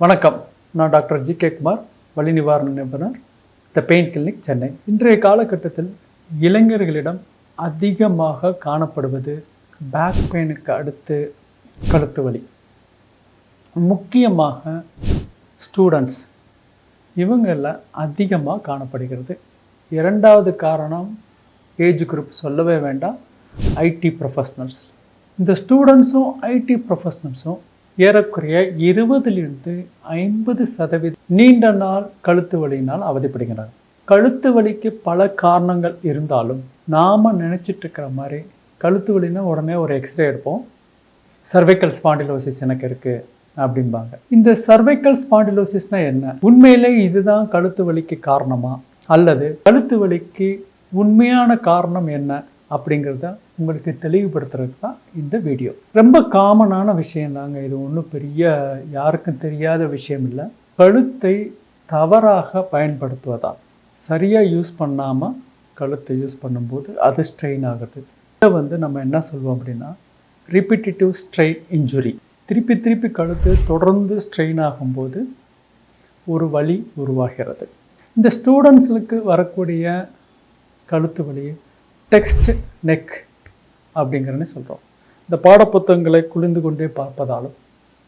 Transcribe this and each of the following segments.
வணக்கம். நான் doctor G K. Kumar, வலி நிவாரண நிபுணர், த பெயின் கிளினிக், சென்னை. இன்றைய காலகட்டத்தில் இளைஞர்களிடம் அதிகமாக காணப்படுவது பேக் பெயினுக்கு அடுத்து கழுத்து வலி. முக்கியமாக ஸ்டூடெண்ட்ஸ் இவங்களில் அதிகமாக காணப்படுகிறது. இரண்டாவது காரணம் ஏஜ் குரூப் சொல்லவே வேண்டாம், ஐடி ப்ரொஃபஷ்னல்ஸ். இந்த ஸ்டூடெண்ட்ஸும் ஐடி ப்ரொஃபஷ்னல்ஸும் ஏறக்குறைய 20-50% நீண்ட நாள் கழுத்து வலியினால் அவதிப்படுகிறார்கள். கழுத்து வலிக்கு பல காரணங்கள் இருந்தாலும் நாம் நினச்சிட்டு இருக்கிற மாதிரி கழுத்து வலின்னா உடனே ஒரு எக்ஸ்ரே எடுப்போம், சர்வைக்கல் ஸ்பாண்டிலோசிஸ் எனக்கு இருக்குது அப்படிம்பாங்க. இந்த சர்வைக்கல் ஸ்பாண்டிலோசிஸ்னால் என்ன? உண்மையிலே இதுதான் கழுத்து வலிக்கு காரணமா, அல்லது கழுத்து வலிக்கு உண்மையான காரணம் என்ன அப்படிங்கிறத உங்களுக்கு தெளிவுபடுத்துறது தான் இந்த வீடியோ. ரொம்ப காமனான விஷயம் தாங்க இது, ஒன்றும் பெரிய யாருக்கும் தெரியாத விஷயம் இல்லை. கழுத்தை தவறாக பயன்படுத்துவதால், சரியாக யூஸ் பண்ணாமல் கழுத்தை யூஸ் பண்ணும்போது அது ஸ்ட்ரெயின் ஆகுது. இதை நம்ம என்ன சொல்வோம் அப்படின்னா ரிப்பீட்டிவ் ஸ்ட்ரெயின் இன்ஜுரி. திருப்பி திருப்பி கழுத்து தொடர்ந்து ஸ்ட்ரெயின் ஆகும்போது ஒரு வலி உருவாகிறது. இந்த ஸ்டூடெண்ட்ஸுக்கு வரக்கூடிய கழுத்து வலி டெக்ஸ்ட் நெக் அப்படிங்கிறனே சொல்கிறோம். இந்த பாடப்புத்தகங்களை குளிந்து கொண்டே பார்ப்பதாலும்,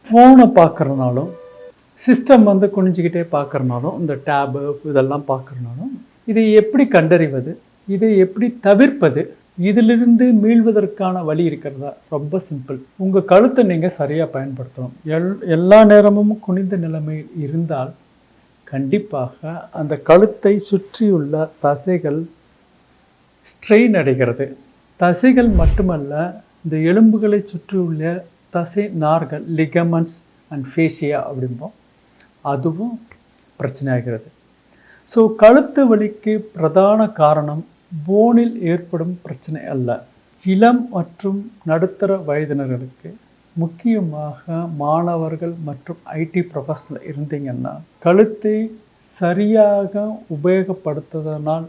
ஃபோனை பார்க்குறதுனாலும், சிஸ்டம் குனிஞ்சிக்கிட்டே பார்க்குறனாலும், இந்த டேபு இதெல்லாம் பார்க்குறனாலும், இதை எப்படி கண்டறிவது, இதை எப்படி தவிர்ப்பது, இதிலிருந்து மீள்வதற்கான வழி இருக்கிறதா? ரொம்ப சிம்பிள். உங்கள் கழுத்தை நீங்கள் சரியாக பயன்படுத்தணும். எல்லா நேரமும் குனிந்த நிலைமையில் இருந்தால் கண்டிப்பாக அந்த கழுத்தை சுற்றியுள்ள தசைகள் ஸ்ட்ரெயின் அடைகிறது. தசைகள் மட்டுமல்ல, இந்த எலும்புகளை சுற்றியுள்ள தசை நார்கள், லிகமெண்ட்ஸ் அண்ட் ஃபேஷியா அப்படிம்போம், அதுவும் பிரச்சனை ஆகிறது. ஸோ கழுத்து வலிக்கு பிரதான காரணம் போனில் ஏற்படும் பிரச்சனை அல்ல. இளம் மற்றும் நடுத்தர வயதினர்களுக்கு, முக்கியமாக மாணவர்கள் மற்றும் ஐடி ப்ரொஃபஷனல் இருந்தீங்கன்னா, கழுத்தை சரியாக உபயோகப்படுத்துவதனால்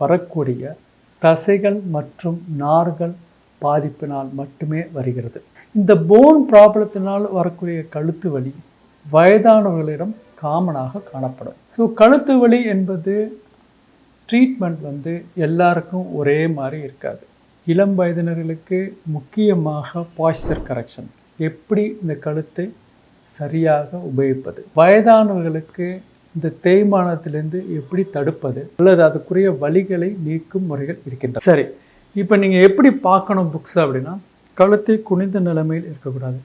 வரக்கூடிய தசைகள் மற்றும் நார்கள் பாதிப்பினால் மட்டுமே வருகிறது. இந்த போன் ப்ராப்ளத்தினால் வரக்கூடிய கழுத்து வலி வயதானவர்களிடம் காமனாக காணப்படும். ஸோ கழுத்து வலி என்பது ட்ரீட்மெண்ட் எல்லாருக்கும் ஒரே மாதிரி இருக்காது. இளம் வயதினர்களுக்கு முக்கியமாக பாய்ஸ்சர் கரெக்ஷன், எப்படி இந்த கழுத்தை சரியாக உபயோகிப்பது. வயதானவர்களுக்கு இந்த தேய்மானத்திலிருந்து எப்படி தடுப்பது, அல்லது அதுக்குரிய வலிகளை நீக்கும் முறைகள் இருக்கின்றன. சரி, இப்போ நீங்கள் எப்படி பார்க்கணும் புக்ஸ் அப்படின்னா, கழுத்தை குனிந்த நிலைமையில் இருக்கக்கூடாது.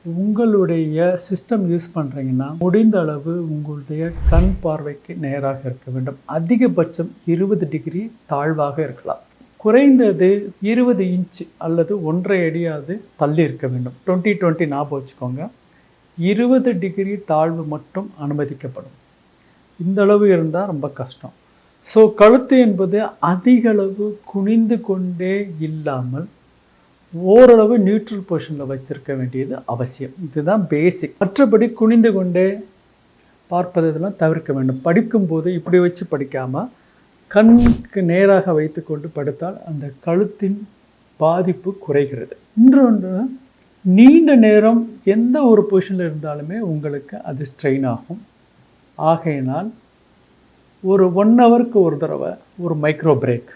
உங்களுடைய சிஸ்டம் யூஸ் பண்ணுறீங்கன்னா முடிந்த அளவு உங்களுடைய கண் பார்வைக்கு நேராக இருக்க வேண்டும். அதிகபட்சம் 20 டிகிரி தாழ்வாக இருக்கலாம். குறைந்தது 20 இன்ச்சு அல்லது 1.5 அடியாவது தள்ளி இருக்க வேண்டும். 20-20 ஞாபகம் வச்சுக்கோங்க. 20 டிகிரி தாழ்வு மட்டும் அனுமதிக்கப்படும். இந்த அளவு இருந்தால் ரொம்ப கஷ்டம். ஸோ கழுத்து என்பது அதிகளவு குனிந்து கொண்டே இல்லாமல் ஓரளவு நியூட்ரல் பொசிஷனில் வச்சிருக்க வேண்டியது அவசியம். இதுதான் பேசிக். மற்றபடி குனிந்து கொண்டே பார்ப்பது இதெல்லாம் தவிர்க்க வேண்டும். படிக்கும்போது இப்படி வச்சு படிக்காமல் கண்ணுக்கு நேராக வைத்து கொண்டு படுத்தால் அந்த கழுத்தின் பாதிப்பு குறைகிறது. இன்னொன்று, நீண்ட நேரம் எந்த ஒரு பொசிஷனில் இருந்தாலுமே உங்களுக்கு அது ஸ்ட்ரெயின் ஆகும். ஆகையினால் ஒரு 1 ஹவருக்கு ஒரு தடவை ஒரு மைக்ரோ பிரேக்,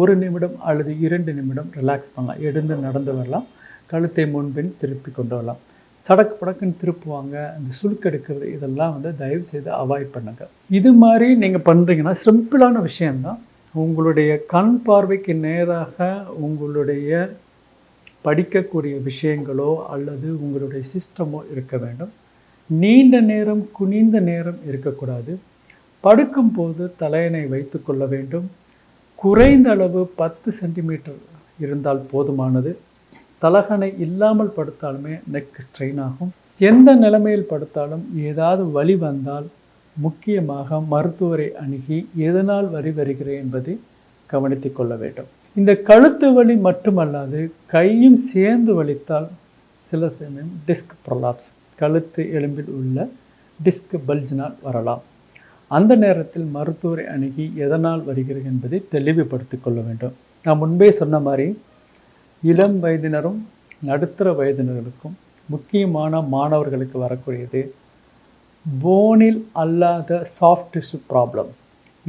1 நிமிடம் அல்லது 2 நிமிடம் ரிலாக்ஸ் பண்ணலாம். எழுந்து நடந்து வரலாம், கழுத்தை முன்பின் திருப்பி கொண்டு வரலாம். சடக்கு படக்குன்னு திருப்புவாங்க, அந்த சுழுக்கெடுக்கிறது, இதெல்லாம் தயவு செய்து அவாய்ட் பண்ணுங்க. இது மாதிரி நீங்கள் பண்ணுறீங்கன்னா சிம்பிளான விஷயந்தான். உங்களுடைய கண் பார்வைக்கு நேராக உங்களுடைய படிக்கக்கூடிய விஷயங்களோ அல்லது உங்களுடைய சிஸ்டமோ இருக்க வேண்டும். நீண்ட நேரம் குனிந்த நேரம் இருக்கக்கூடாது. படுக்கும்போது தலையணை வைத்து கொள்ள வேண்டும். குறைந்த அளவு 10 சென்டிமீட்டர் இருந்தால் போதுமானது. தலகணை இல்லாமல் படுத்தாலுமே நெக் ஸ்ட்ரெயின் ஆகும். எந்த நிலைமையில் படுத்தாலும் ஏதாவது வலி வந்தால் முக்கியமாக மருத்துவரை அணுகி எதனால் வலி வருகிறது என்பதை கவனித்து கொள்ள வேண்டும். இந்த கழுத்து வலி மட்டுமல்லாது கையும் சேர்ந்து வலித்தால் சில சமயம் டிஸ்க் ப்ரொலாப்ஸ், கழுத்து எலும்பில் உள்ள டிஸ்க் பல்ஜினால் வரலாம். அந்த நேரத்தில் மருத்துவரை அணுகி எதனால் வருகிறது என்பதை தெளிவுபடுத்திக் கொள்ள வேண்டும். நான் முன்பே சொன்ன மாதிரி இளம் வயதினரும் நடுத்தர வயதினர்களுக்கும் முக்கியமான மாணவர்களுக்கு வரக்கூடியது போனில் அல்லாத சாஃப்ட் டிஷ்யூ ப்ராப்ளம்,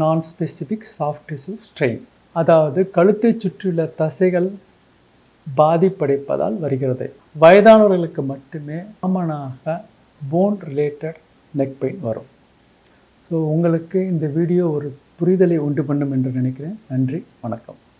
நான் ஸ்பெசிஃபிக் சாஃப்ட் டிஷ்யூ ஸ்ட்ரெயின், அதாவது கழுத்தை சுற்றியுள்ள தசைகள் பாதிப்படைப்பதால் வருகிறது. வயதானவர்களுக்கு மட்டுமே காமனாக போன் ரிலேட்டட் நெக் பெயின் வரும். ஸோ உங்களுக்கு இந்த வீடியோ ஒரு புரிதலை உண்டு பண்ணும் என்று நினைக்கிறேன். நன்றி, வணக்கம்.